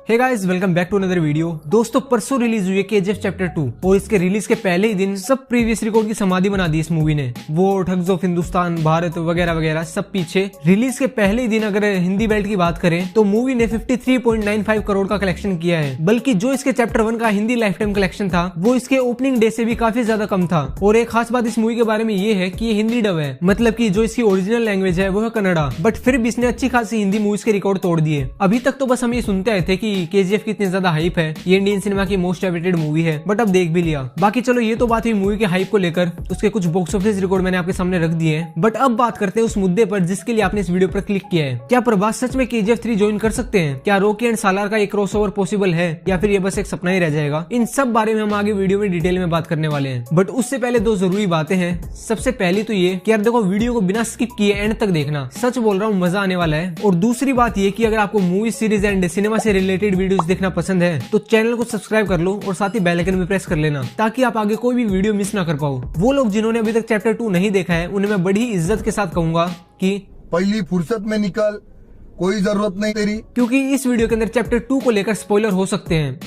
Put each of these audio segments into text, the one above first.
Hey guys, welcome back to another video. दोस्तों, परसों release हुई है केजीएफ चैप्टर 2 और इसके रिलीज के पहले ही दिन सब प्रीवियस रिकॉर्ड की समाधि बना दी इस मूवी ने। वो ठग्स ऑफ हिंदुस्तान, भारत वगैरह वगैरह सब पीछे। रिलीज के पहले ही दिन अगर हिंदी बेल्ट की बात करें तो मूवी ने 53.95 करोड़ का कलेक्शन किया है, बल्कि जो इसके चैप्टर 1 का हिंदी लाइफ टाइम कलेक्शन था वो इसके ओपनिंग डे से भी काफी ज्यादा कम था। और एक खास बात इस मूवी के बारे में ये है कि ये हिंदी डब है, मतलब कि जो इसकी ओरिजिनल लैंग्वेज है वो है कन्नड़ा, बट फिर भी इसने अच्छी खासी हिंदी मूवीज के रिकॉर्ड तोड़ दिए। अभी तक तो बस हम ये सुनते आए थे कि केजीएफ की ज्यादा हाइप है, ये इंडियन सिनेमा की मोस्ट अवेटेड मूवी है, बट अब देख भी लिया। बाकी चलो, ये तो बात हुई मूवी के हाइप को लेकर, उसके कुछ बॉक्स ऑफिस रिकॉर्ड मैंने आपके सामने रख दिए हैं। बट अब बात करते हैं उस मुद्दे पर जिसके लिए आपने इस वीडियो पर क्लिक किया है। क्या प्रभास सच में केजीएफ 3 ज्वाइन कर सकते हैं? क्या रॉकी एंड सालार का एक क्रॉसओवर पॉसिबल है या फिर ये बस एक सपना ही रह जाएगा? इन सब बारे में हम आगे वीडियो में डिटेल में बात करने वाले हैं। बट उससे पहले दो जरूरी बातें हैं। सबसे पहली तो ये कि यार देखो, वीडियो को बिना स्किप किए एंड तक देखना, सच बोल रहा हूँ, मजा आने वाला है। और दूसरी बात ये कि अगर आपको मूवी सीरीज एंड सिनेमा से रिलेटेड वीडियोस देखना पसंद है तो चैनल को सब्सक्राइब कर लो और साथ ही बेल आइकन भी प्रेस कर लेना, ताकि आप आगे कोई भी वीडियो मिस ना कर पाओ। वो लोग जिन्होंने अभी तक चैप्टर 2 नहीं देखा है उन्हें मैं बड़ी इज्जत के साथ कहूंगा कि पहली फुर्सत में निकल, कोई जरूरत नहीं तेरी, क्योंकि इस वीडियो के अंदर चैप्टर 2 को लेकर स्पॉइलर हो सकते हैं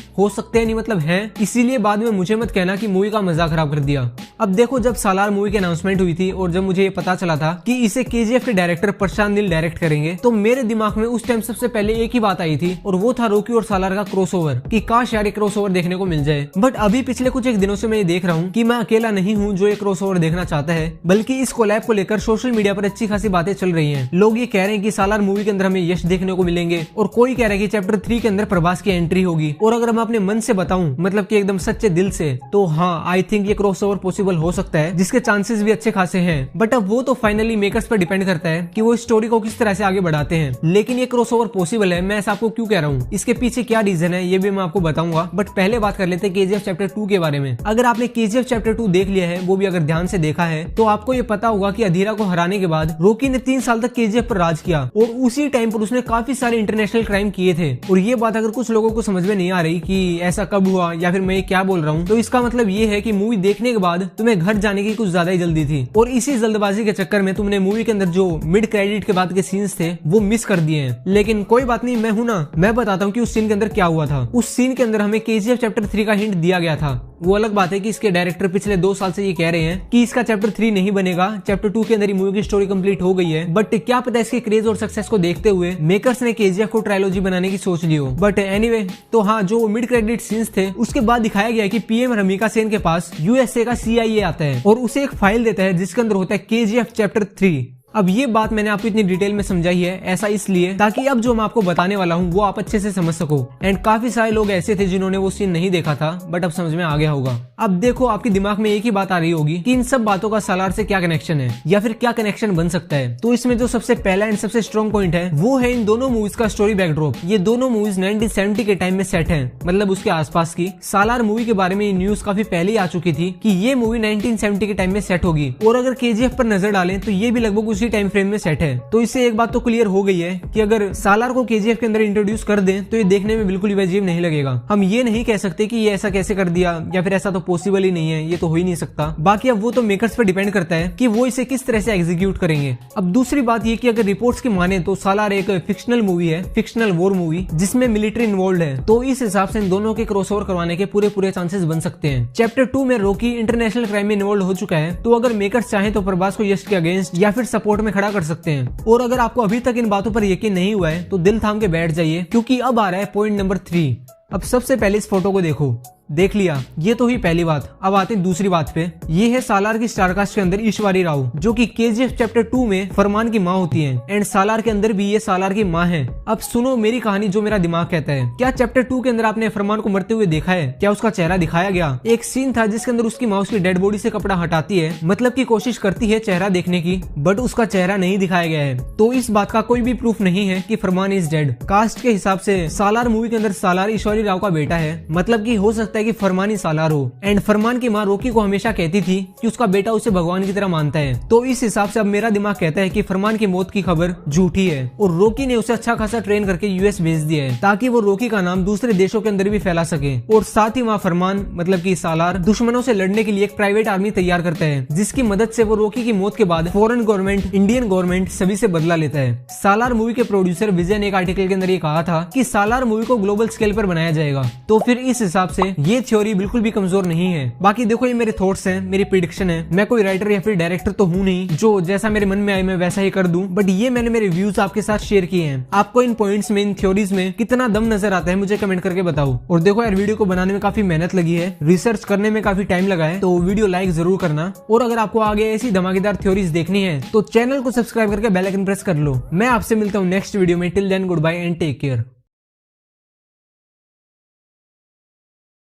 नहीं, मतलब हैं। इसीलिए बाद में मुझे मत कहना कि मूवी का मजा खराब कर दिया। अब देखो, जब सालार मूवी की अनाउंसमेंट हुई थी और जब मुझे ये पता चला था कि इसे केजीएफ के डायरेक्टर प्रशांत नील डायरेक्ट करेंगे, तो मेरे दिमाग में उस टाइम सबसे पहले एक ही बात आई थी और वो था रॉकी और सालार का क्रॉसओवर, कि काश यार क्रॉसओवर देखने को मिल जाए। बट अभी पिछले कुछ एक दिनों से मैं ये देख रहा हूँ कि मैं अकेला नहीं हूँ जो ये क्रॉसओवर देखना चाहता है, बल्कि इस कोलैब को लेकर सोशल मीडिया पर अच्छी खासी बातें चल रही है। लोग ये कह रहे हैं कि सालार मूवी के अंदर हमें यश देखने को मिलेंगे, और कोई कह रहा है कि चैप्टर 3 के अंदर प्रभास की एंट्री होगी। और अगर मैं अपने मन से बताऊं, मतलब कि एकदम सच्चे दिल से, तो हाँ, आई थिंक ये क्रॉसओवर पॉसिबल हो सकता है, जिसके चांसेस भी अच्छे खासे हैं। बट अब वो तो फाइनली मेकर्स पर डिपेंड करता है कि वो स्टोरी को किस तरह से आगे बढ़ाते हैं। लेकिन ये क्रॉसओवर पॉसिबल है, मैं ऐसा आपको क्यों कह रहा हूँ, इसके पीछे क्या रीजन है ये भी मैं आपको बताऊंगा। बट पहले बात कर लेते हैं केजीएफ चैप्टर 2 के बारे में। अगर आपने केजीएफ चैप्टर 2 देख लिया है, वो भी अगर ध्यान से देखा है, तो आपको ये पता होगा कि अधीरा को हराने के बाद रॉकी ने 3 साल तक केजीएफ पर राज किया, और उसी टाइम पर उसने काफी सारे इंटरनेशनल क्राइम किए थे। और ये बात अगर कुछ लोगों को समझ में नहीं आ रही कि ऐसा कब हुआ या फिर मैं क्या बोल रहा हूँ, तो इसका मतलब ये है कि मूवी देखने के बाद तुम्हें घर जाने की कुछ ज्यादा ही जल्दी थी, और इसी जल्दबाजी के चक्कर में तुमने मूवी के अंदर जो मिड क्रेडिट के बाद के सीन्स थे वो मिस कर दिए हैं। लेकिन कोई बात नहीं, मैं हूं ना, मैं बताता हूँ कि उस सीन के अंदर क्या हुआ था। उस सीन के अंदर हमें केजीएफ चैप्टर 3 का हिंट दिया गया था। वो अलग बात है कि इसके डायरेक्टर पिछले 2 साल से ये कह रहे हैं कि इसका चैप्टर 3 नहीं बनेगा, चैप्टर 2 के अंदर ही मूवी की स्टोरी कंप्लीट हो गई है। बट क्या पता इसके क्रेज और सक्सेस को देखते हुए मेकर्स ने केजीएफ को ट्रायलॉजी बनाने की सोच ली हो। बट एनीवे, तो हाँ, जो मिड क्रेडिट सीन्स थे उसके बाद दिखाया गया कि पीएम रमिका सेन के पास यूएसए का सीआईए आता है और उसे एक फाइल देता है जिसके अंदर होता है केजीएफ चैप्टर 3। अब ये बात मैंने आपको इतनी डिटेल में समझाई है, ऐसा इसलिए ताकि अब जो मैं आपको बताने वाला हूँ वो आप अच्छे से समझ सको। एंड काफी सारे लोग ऐसे थे जिन्होंने वो सीन नहीं देखा था, बट अब समझ में आ गया होगा। अब देखो, आपके दिमाग में एक ही बात आ रही होगी कि इन सब बातों का सालार से क्या कनेक्शन है या फिर क्या कनेक्शन बन सकता है। तो इसमें जो सबसे पहला एंड सबसे स्ट्रॉन्ग पॉइंट है वो है इन दोनों मूवीज का स्टोरी बैकड्रॉप। ये दोनों मूवीज 1970 के टाइम में सेट है, मतलब उसके आसपास की। सालार मूवी के बारे में न्यूज काफी पहले ही आ चुकी थी कि ये मूवी 1970 के टाइम में सेट होगी, और अगर केजीएफ पर नजर डालें तो ये भी लगभग उसी टाइम फ्रेम में सेट है। तो इससे एक बात तो क्लियर हो गई है कि अगर सालार को केजीएफ के अंदर इंट्रोड्यूस कर दें तो ये देखने में बिल्कुल भी अजीब नहीं लगेगा। हम ये नहीं कह सकते कि ये ऐसा कैसे कर दिया या फिर ऐसा तो पॉसिबल ही नहीं है, ये तो हो ही नहीं सकता। बाकी अब वो तो मेकर्स पर डिपेंड करता है कि वो इसे किस तरह से एग्जीक्यूट करेंगे। अब दूसरी बात ये कि अगर रिपोर्ट्स की माने तो सालार एक फिक्शनल मूवी है, फिक्शनल वॉर मूवी जिसमें मिलिट्री इन्वॉल्व है, तो इस हिसाब से इन दोनों के क्रॉसओवर करवाने के पूरे चांसेस बन सकते हैं। चैप्टर 2 में रॉकी इंटरनेशनल क्राइम में इन्वॉल्व हो चुका है, तो अगर मेकर्स चाहें तो प्रभास को यश के अगेंस्ट या फिर सपोर्ट में खड़ा कर सकते हैं। और अगर आपको अभी तक इन बातों पर यकीन नहीं हुआ है तो दिल थाम के बैठ जाइए, क्योंकि अब आ रहा है पॉइंट नंबर 3। अब सबसे पहले इस फोटो को देखो, देख लिया, ये तो हुई पहली बात। अब आते हैं दूसरी बात पे। ये है सालार की स्टारकास्ट के अंदर ईश्वरी राव, जो कि केजीएफ चैप्टर 2 में फरमान की माँ होती है, एंड सालार के अंदर भी ये सालार की माँ है। अब सुनो मेरी कहानी, जो मेरा दिमाग कहता है। क्या चैप्टर 2 के अंदर आपने फरमान को मरते हुए देखा है? क्या उसका चेहरा दिखाया गया? एक सीन था जिसके अंदर उसकी माँ उसकी डेड बॉडी से कपड़ा हटाती है, मतलब की कोशिश करती है चेहरा देखने की, बट उसका चेहरा नहीं दिखाया गया है। तो इस बात का कोई भी प्रूफ नहीं है कि फरमान इज डेड। कास्ट के हिसाब से सालार मूवी के अंदर सालार ईश्वरी राव का बेटा है, मतलब की हो सकता जाता है कि फरमान ही सालार हो। एंड फरमान की माँ रॉकी को हमेशा कहती थी कि उसका बेटा उसे भगवान की तरह मानता है। तो इस हिसाब से अब मेरा दिमाग कहता है कि फरमान की मौत की खबर झूठी है और रॉकी ने उसे अच्छा खासा ट्रेन करके यूएस भेज दिया है ताकि वो रॉकी का नाम दूसरे देशों के अंदर भी फैला सके। और साथ ही वहाँ फरमान मतलब कि सालार दुश्मनों से लड़ने के लिए एक प्राइवेट आर्मी तैयार करता है जिसकी मदद से वो रॉकी की मौत के बाद फॉरेन गवर्नमेंट, इंडियन गवर्नमेंट सभी से बदला लेता है। सालार मूवी के प्रोड्यूसर विजय ने एक आर्टिकल के अंदर ये कहा था कि सालार मूवी को ग्लोबल स्केल पर बनाया जाएगा। तो फिर इस हिसाब से ये थ्योरी बिल्कुल भी कमजोर नहीं है। बाकी देखो ये मेरे थॉट्स हैं, मेरी प्रेडिक्शन है। मैं कोई राइटर या फिर डायरेक्टर तो हूँ नहीं जो जैसा मेरे मन में आए मैं वैसा ही कर दूं, बट ये मैंने मेरे व्यूज आपके साथ शेयर किए हैं। आपको इन पॉइंट्स में, इन थ्योरीज में कितना दम नजर आता है मुझे कमेंट करके बताओ। और देखो यार वीडियो को बनाने में काफी मेहनत लगी है, रिसर्च करने में काफी टाइम लगा है, तो वीडियो लाइक जरूर करना। और अगर आपको आगे ऐसी धमाकेदार थ्योरीज देखनी है तो चैनल को सब्सक्राइब करके बेल आइकन प्रेस कर लो। मैं आपसे मिलता हूँ नेक्स्ट वीडियो में। Till then good bye and take care.